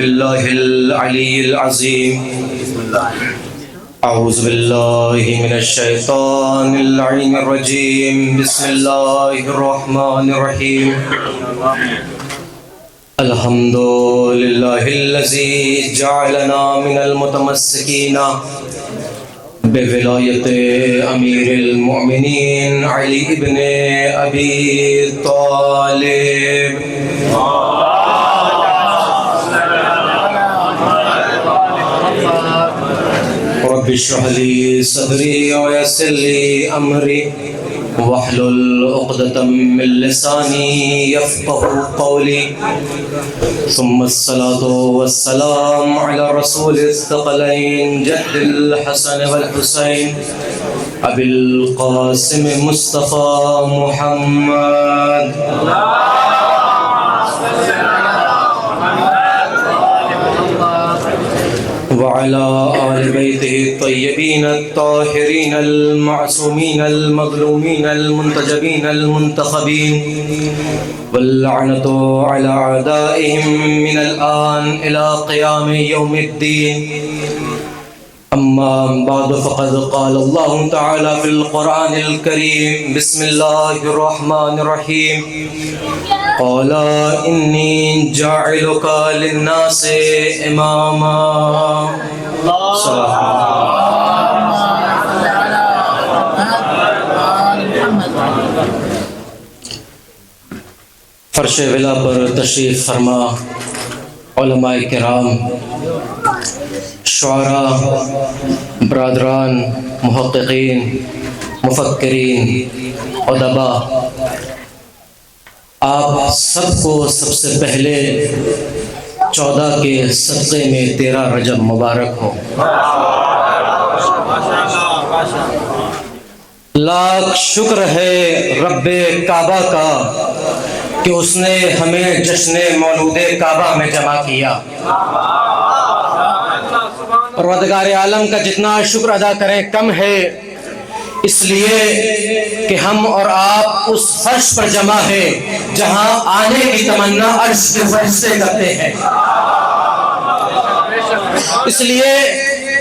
بالله العلي العظيم. أعوذ بالله من الشيطان اللعين الرجيم. بسم الله الرحمن الرحيم. الحمد لله الذي جعلنا من المتمسكين بولایت امیر المؤمنین علی ابن ابی طالب. رب اشرح لي صدري ويسر لي امري واحلل عقدة من لساني يفقهوا قولي. ثم الصلاة والسلام على رسول الثقلين جد الحسن والحسين أبي القاسم مصطفى محمد وعلى آل بيته الطيبين الطاهرين المعصومين المظلومين المنتجبين المنتخبين واللعنة على أعدائهم من الآن إلى قيام يوم الدين. أما بعد فقد قال الله تعالى في القرآن الكريم. بسم الله الرحمن الرحيم. قال إني جاعلك للناس إماما. فرش ولا پر تشریف فرما علماء کرام، شعراء، برادران، محققین، مفکرین، ادباء، آپ سب کو سب سے پہلے 14 کے صدقے میں 13 رجب مبارک ہو. لاکھ شکر ہے رب کعبہ کا کہ اس نے ہمیں جشن مولود کعبہ میں جمع کیا. پروردگار عالم کا جتنا شکر ادا کریں کم ہے، اس لیے کہ ہم اور آپ اس فرش پر جمع ہیں جہاں آنے کی تمنا عرش کے فرشتے کرتے ہیں. اس لیے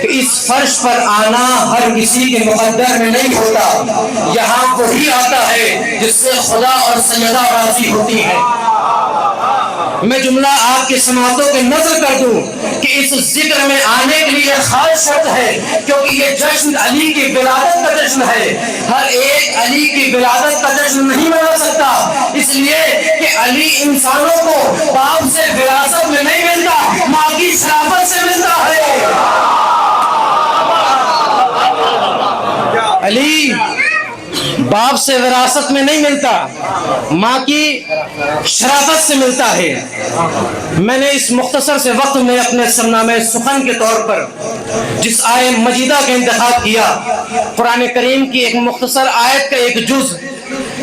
کہ اس فرش پر آنا ہر کسی کے مقدر میں نہیں ہوتا. یہاں وہی آتا ہے جس سے خدا اور سیدہ راضی ہوتی ہے. میں جملہ آپ کی سماعتوں کے نظر کر دوں کہ اس ذکر میں آنے کے لیے خاص شرط ہے، کیونکہ یہ جشن علی کی ولادت کا جشن ہے. ہر ایک علی کی ولادت کا جشن نہیں منا سکتا، اس لیے کہ علی انسانوں کو باپ سے وراثت میں نہیں ملتا، ماں کی شرافت سے ملتا ہے. علی باپ سے وراثت میں نہیں ملتا، ماں کی شرافت سے ملتا ہے. میں نے اس مختصر سے وقت میں اپنے سرنامہ سخن کے طور پر جس آیت مجیدہ کا انتخاب کیا، قرآن کریم کی ایک مختصر آیت کا ایک جز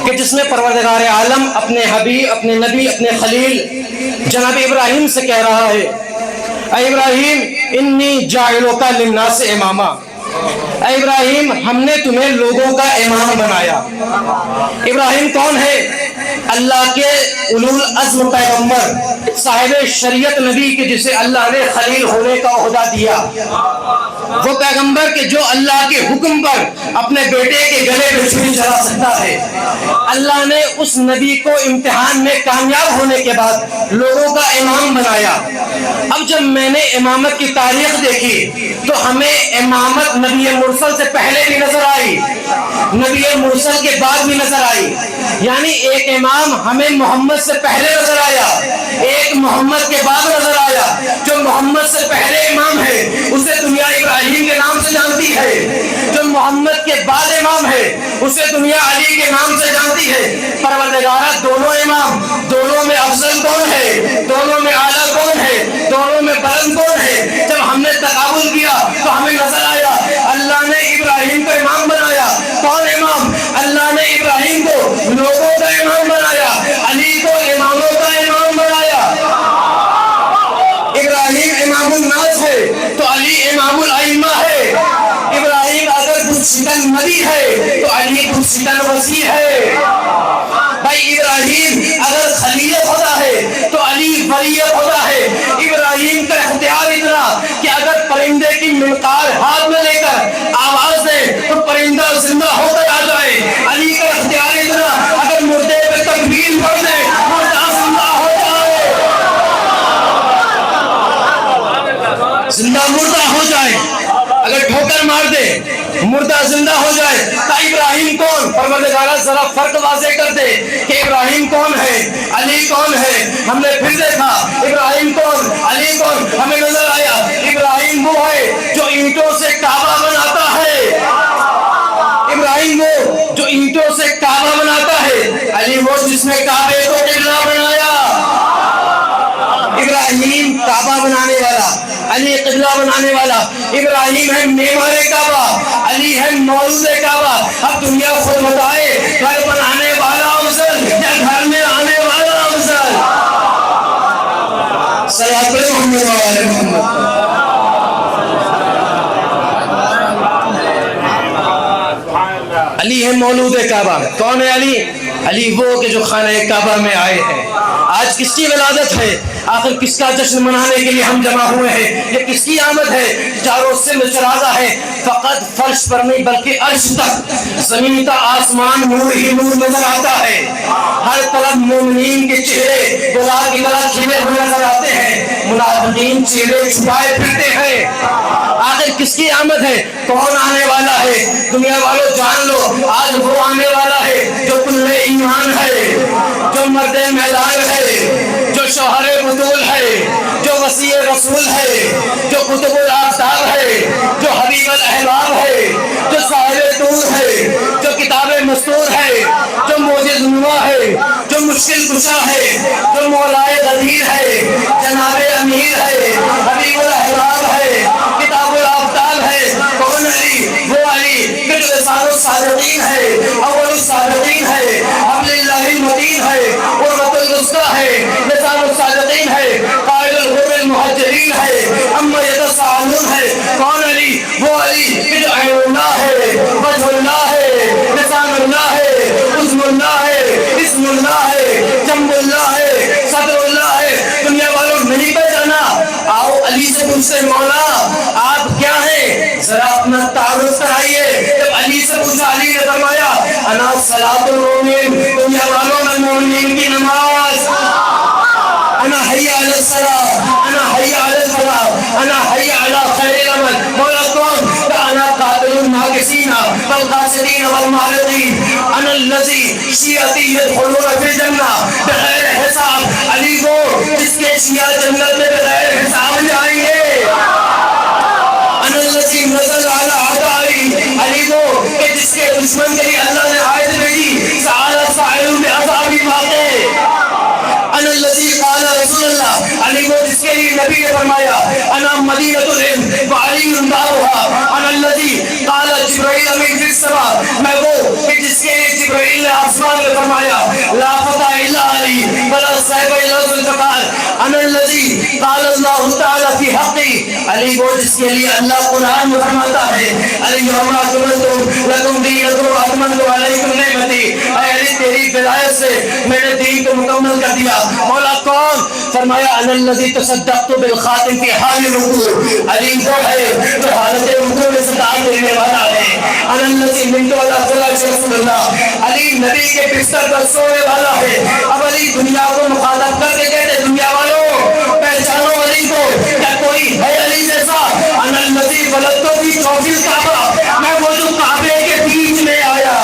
کہ جس میں پروردگار عالم اپنے حبیب، اپنے نبی، اپنے خلیل جناب ابراہیم سے کہہ رہا ہے: اے ابراہیم انی جاعلک للناس اماما. اے ابراہیم ہم نے تمہیں لوگوں کا امام بنایا. ابراہیم کون ہے؟ اللہ کے اولو العزم پیغمبر، صاحب شریعت نبی کے جسے اللہ نے خلیل ہونے کا عہدہ دیا. وہ پیغمبر کے جو اللہ کے حکم پر اپنے بیٹے کے گلے پہ چھری چلا سکتا ہے. اللہ نے اس نبی کو امتحان میں کامیاب ہونے کے بعد لوگوں کا امام بنایا. اب جب میں نے امامت کی تاریخ دیکھی تو ہمیں امامت نبی مرسل سے پہلے بھی نظر آئی، نبی مرسل کے بعد بھی نظر آئی. یعنی ایک امام ہمیں محمد سے پہلے نظر آیا، ایک محمد کے بعد نظر آیا. جو محمد سے پہلے امام ہے اسے دنیا ابراہیم کے نام سے جانتی ہے، جو محمد کے بعد امام ہے اسے دنیا علی کے نام سے جانتی ہے. پروردگارہ دونوں امام، دونوں میں افضل کون ہے، دونوں میں اعلیٰ کون ہے، دونوں میں بلند کون ہے؟ جب ہم نے تقابل کیا تو ہمیں نظر آیا اللہ نے ابراہیم کو امام بنایا. کون امام؟ اللہ نے ابراہیم کو لوگوں کا امام بنایا، علی کو اماموں کا امام بنایا. ابراہیم امام الناس ہے تو علی امام الائمہ ہے. ابراہیم اگر پرستن نبی ہے تو علی پرستن وسیع ہے. بھائی ابراہیم اگر خلیل خدا ہے تو علی ولی خدا ہے. ابراہیم ابراہیم کا اختیار اتنا کہ اگر پرندے کی منقار ہاتھ میں لے کر آواز دے تو پرندہ زندہ ہو کر آ جائے. علی کا اختیار اتنا اگر مردے پہ تکبیر پڑھ دے مردہ زندہ ہو جائے, زندہ مردہ ہو جائے. اگر ٹھوکر مار دے مردہ زندہ ہو جائے. تو ابراہیم کون؟ پروردگارہ ذرا فرق واضح کر دے کہ ابراہیم کون ہے, علی کون ہے. ہم نے پھر دیکھا ابراہیم کون, علی کون, ہمیں نظر آیا ابراہیم وہ ہے جو اینٹوں سے کعبہ بناتا ہے. ابراہیم وہ جو اینٹوں سے کعبہ بناتا ہے. علی وہ جس نے کعبے کو قبلہ بنایا. ابراہیم کعبہ بنانے والا, علی قبلہ بنانے والا. ابراہیم ہے معمار کعبہ, علی ہے مولود کعبہ. اب دنیا خود بتائے گھر بنانے والا افضل یا گھر میں آنے والا افضل؟ صلوات محمد و آل محمد. علی ہے مولود کعبہ. کون ہے علی؟ علی وہ کہ جو خانہ کعبہ میں آئے ہیں. آج کس کی ولادت ہے؟ آخر کس کا جشن منانے کے لیے ہم جمع ہوئے ہیں؟ یہ کس کی آمد ہے؟ چاروں سے چراغا ہے. فقط فرش پر نہیں بلکہ عرش تک, زمین تا آسمان نور ہی نور نظر آتا ہے. ہر طرف مومنین کے چہرے گلاب کی طرح کھلے ہوئے نظر آتے ہیں, منافقین چہرے چھپائے پھرتے ہیں. آخر کس کی آمد ہے؟ کون آنے والا ہے؟ دنیا والوں جان لو, آج وہ آنے والا ہے جو کل ایمان ہے, جو مرد میدان ہے, جو شوہر بطول ہے, جو وسیع رسول ہے, جو قطب الآفتاب ہے, جو حبیب الاحباب ہے, جو صاحب طور ہے, جو کتاب مستور ہے, جو موجز نما ہے, جو مشکل کشا ہے, جو مولائے غدیر ہے, جناب امیر ہے, حبیب الاحباب ہے, کتاب الآفتاب ہے. کون علی؟ وہ علی کہ جو لسان الصادقین ہے, اول الصادقین ہے, حبل اللہ المتین ہے, قرۃ الوسطی ہے, لسان الصادقین ہے, قائد الغر المہاجرین ہے, اما یتساءلون ہے. کون علی؟ وہ علی کہ جو عین اللہ ہے, وجہ اللہ ہے, لسان اللہ ہے, عظم اللہ ہے, اسم اللہ ہے, جنب اللہ ہے, صدر اللہ ہے. دنیا والوں نہیں پہچانا؟ آؤ علی سے پوچھتے مولا آپ کیا ہیں, ذرا اپنا تعارف کرائیے. جب علی سے پوچھا علی نے فرمایا انا صلاۃ المومن, دنیا والوں میں مومنین کی نماز, انا حی علی الصلاۃ, انا حی علی الفلاح, انا حی علی خیر العمل. مولا کون؟ انا قاتل الناقصین والقاصدین والمعرضین, انا الذی شیعتی یدخلون فی الجنہ بغیر حساب. علی وہ جس کے شیعہ جنت میں بغیر حساب جائیں گے. انا الذی نزل علی اعدائی, علی وہ کہ جس کے دشمن کے لیے اللہ نے آیت بھیجی سأل سائل بعذاب واقع. انا الذی قال رسول اللہ, علی وہ جس کے لیے نبی نے فرمایا انا مدینۃ العلم وعلی دارها. انا الذی قال جبرائیل من فی السماء, میں وہ کہ جس کے لیے جبرائیل نے آسمان میں فرمایا لا فتح الا علی ولا صاحب الا ذوالفقار. انا الذی قال اللہ تعالی فی حقی, علی وہ جس کے لیے اللہ قرآن میں فرماتا ہے الیوم اکملت لکم دینکم واتممت علیکم نعمتی. اے علی تیری ولایت سے میں نے دین کو مکمل کر دیا. مولا کون؟ فرمایا انا الذی تصدقت بالخاتم فی حال الرکوع, علی وہ ہے جو حالت رکوع میں صداقت دینے والا ہے. انا الذی منت علی فراش رسول اللہ, علی نبی کے بستر پر سونے والا ہے. اب علی دنیا کو مخاطب کر کے کہتے دنیا والوں پہچانو علی کو, کیا کوئی ہے علی جیسا؟ انا الذی ولدت فی جوف الکعبہ, میں وہ جو کعبے کے بیچ میں آیا.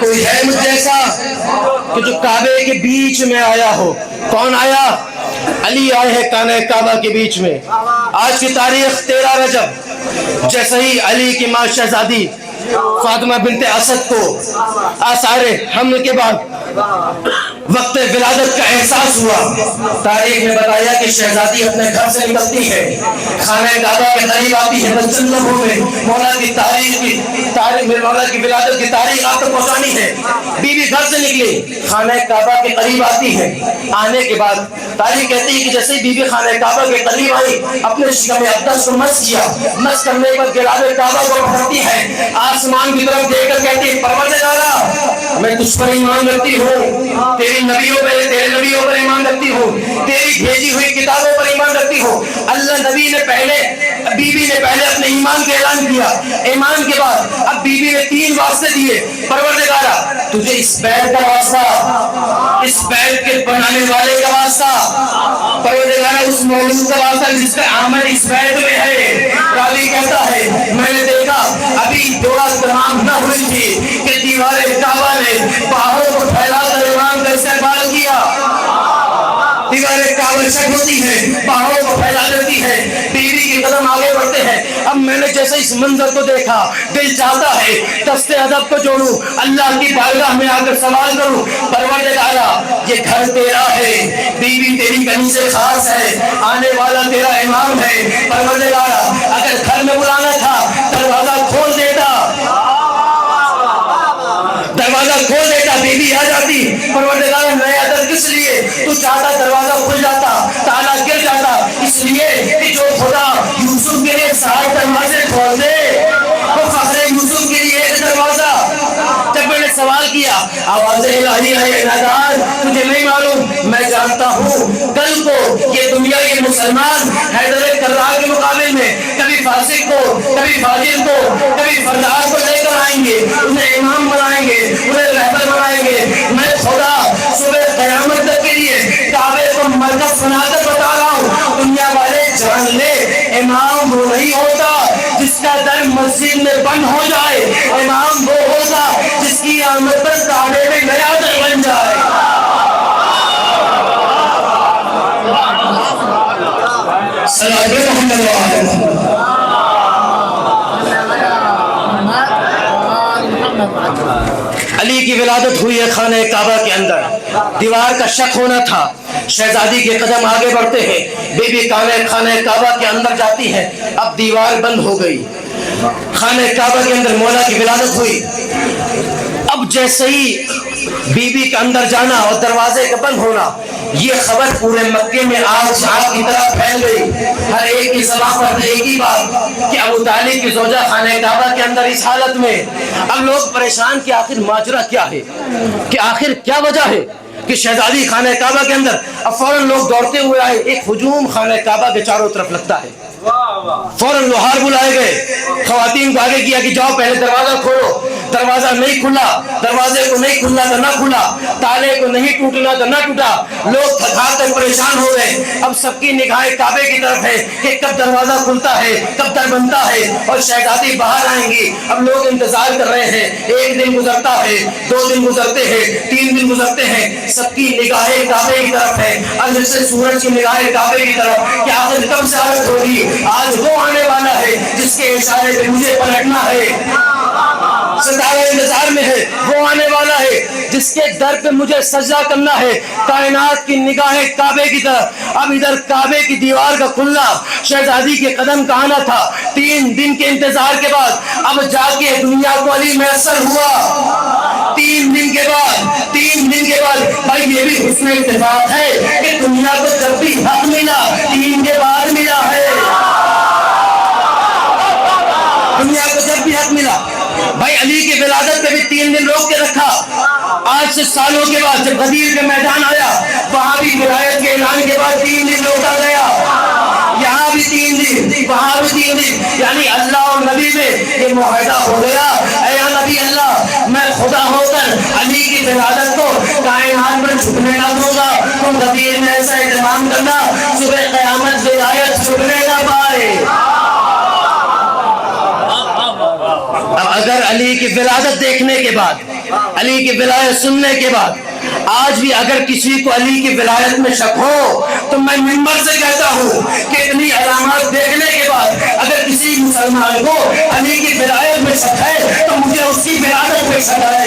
کوئی ہے مجھ جیسا کہ جو کعبے کے بیچ میں آیا ہو؟ کون آیا؟ علی آئے ہیں کانہ کعبہ کے بیچ میں. آج کی تاریخ 13 رجب, جیسے ہی علی کی ماں شہزادی فاطمہ بنت اسد کو آثار حمل کے بعد وقت ولادت کا احساس ہوا، تاریخ میں بتایا کہ شہزادی اپنے گھر سے نکلتی ہے، خانہ کعبہ کے قریب آتی ہے، مسجد نبوی میں مولا کی مولا کی ولادت کی تاریخ آپ تک پہنچانی ہے۔ بی بی گھر سے نکلی، خانہ کعبہ کے قریب آتی ہے، آنے کے بعد تاریخ کہتی ہے کہ جیسے بی بی خانہ کعبہ کے قریب آئی، اپنے شکم اقدس کو مس کیا، مس کرنے کے بعد گراد کعبہ کو پڑھتی ہے، آسمان کی طرف دیکھ کر کہتی ہے پروردگارا میں تجھ پر ایمان رکھتی ہوں، تیرے نبیوں پر ایمان رکھتی ہوں، تیری بھیجی ہوئی کتابوں پر ایمان رکھتی ہوں۔ اللہ نبی نے پہلے، بی بی نے پہلے اپنے ایمان کا اعلان کیا، ایمان کے بعد اب بی بی نے 3 واسطے دیے، پروردگارا تجھے اس بیت کا واسطہ، اس بیت کے بنانے والے کا واسطہ، پروردگارا اس مولود کا واسطہ جس کا عمل اس بیت میں ہے۔ راوی کہتا ہے میں نے دیکھا ابھی جوڑا تمام نہ ہوئی تھی کہ دیوار کعبہ نے پہاڑوں کو پھیلا کر ایمان کا استقبال کیا۔ دیوار کعبہ شک ہوتی ہے، پہاڑوں کو پھیلا دیتی ہے، بیوی کے قدم آگے بڑھتے ہیں۔ اب میں نے جیسے اس منظر کو دیکھا، دل چاہتا ہے دست ادب کو جوڑوں، اللہ کی بارگاہ میں آ کر سوال کروں، پروردگارا یہ گھر تیرا ہے، بیوی تیری کنیز خاص ہے، آنے والا تیرا امام ہے، پروردگارا اگر گھر میں بلانا تھا دروازہ کھول دیتا، دروازہ کھول دیتا، بیوی آ جاتی، پروردگار نیا در کس لیے تو چاہتا دروازہ کھل جاتا، تالا گر جاتا، اس لیے کہ جو خدا یوسف کے لیے 7 دروازے کھول دے وہ فخر یوسف کے لیے 1 دروازہ۔ جب میں نے سوال کیا آواز الہی ہے نادار تجھے نہیں معلوم، میں جانتا ہوں کل کو یہ دنیا کے مسلمان حیدر کرار کے مقابل میں کبھی فاسق کو، کبھی فاجر کو، کبھی فردار کو لے کر آئیں گے، انہیں امام بنائیں گے، انہیں رہبر بنائیں گے۔ میں خدا صبح قیامت تک کے لیے کعبے کو مرکز بنا کر بتا رہا ہوں، دنیا والے جان لے امام وہ نہیں ہوتا جس کا در مسجد میں بند ہو جائے، امام وہ ہوتا جس کی آمد پر کعبے میں نیا در بن جائے۔ علی کی ولادت ہوئی ہے خانہ کعبہ کے اندر، دیوار کا شک ہونا تھا، شہزادی کے قدم آگے بڑھتے ہیں، بی بی خانہ کعبہ کے اندر جاتی ہے، اب دیوار بند ہو گئی، خانہ کعبہ کے اندر مولا کی ولادت ہوئی۔ اب جیسے ہی بی بی کا اندر جانا اور دروازے کا بند ہونا، یہ خبر پورے مکے میں آگ کی طرح پھیل گئی، ہر ایک کی زبان پر ایک ہی بات کہ ابو طالب کی زوجہ خانہ کعبہ کے اندر اس حالت میں۔ اب لوگ پریشان کہ آخر ماجرا کیا ہے، کہ آخر کیا وجہ ہے کہ شہزادی خانہ کعبہ کے اندر۔ اب فوراً لوگ دوڑتے ہوئے آئے، ایک ہجوم خانہ کعبہ کے چاروں طرف لگتا ہے، فوراً لوہار بلائے گئے، خواتین کو آگے کیا کہ جاؤ پہلے دروازہ کھولو، دروازہ نہیں کھلا، دروازے کو نہیں کھلنا تو نہ کھلا، تالے کو نہیں ٹوٹنا تو نہ ٹوٹا، لوگ تھکا کر پریشان ہو گئے۔ اب سب کی نگاہیں کعبے کی طرف ہے کہ کب دروازہ کھلتا ہے، کب در بنتا ہے اور شہزادی باہر آئیں گی۔ اب لوگ انتظار کر رہے ہیں، 1 دن گزرتا ہے، 2 دن گزرتے ہیں، 3 دن گزرتے ہیں، سب کی نگاہیں کعبے کی طرف ہے، اور جیسے سورج کی نگاہیں کعبے کی طرف کہ آخر کب زیارت ہوگی، آج وہ آنے والا ہے جس کے اشارے پہ مجھے پلٹنا ہے، ستارہ انتظار میں ہے، وہ آنے والا ہے جس کے در پہ مجھے سجدہ کرنا ہے۔ کائنات کی نگاہیں کعبے کی طرف، اب ادھر کعبے کی دیوار کا کھلنا، شہزادی کے قدم کا آنا تھا، 3 دن کے انتظار کے بعد اب جا کے دنیا کو علی میسر ہوا۔ 3 دن کے بعد بھائی یہ بھی حسن اتفاق ہے کہ دنیا کو جب بھی حق ملا 3 کے بعد ملا ہے، دنیا کو جب بھی حق ملا۔ بھائی علی کی ولادت پہ بھی 3 دن روک کے رکھا، آج سے سالوں کے بعد جب غدیر کا میدان آیا وہاں بھی ولایت کے اعلان کے بعد 3 دن روکا گیا، یہاں بھی 3 دن، وہاں بھی 3 دن، یعنی اللہ اور نبی میں یہ معاہدہ ہو گیا، اے نبی اللہ میں خدا ہو کر علی کی ولادت کو کائنات میں چھپنے نہ دوں گا، تم غدیر میں ایسا اہتمام کرنا صبح قیامت ولایت چھپنے نہ پائے۔ اب اگر علی کی ولادت دیکھنے کے بعد، علی کی ولایت سننے کے بعد آج بھی اگر کسی کو علی کی ولایت میں شک ہو تو میں منبر سے کہتا ہوں کہ اتنی علامات دیکھنے کے بعد اگر کسی مسلمان کو علی کی ولایت میں شک ہے تو مجھے اس کی ولادت میں شک ہے۔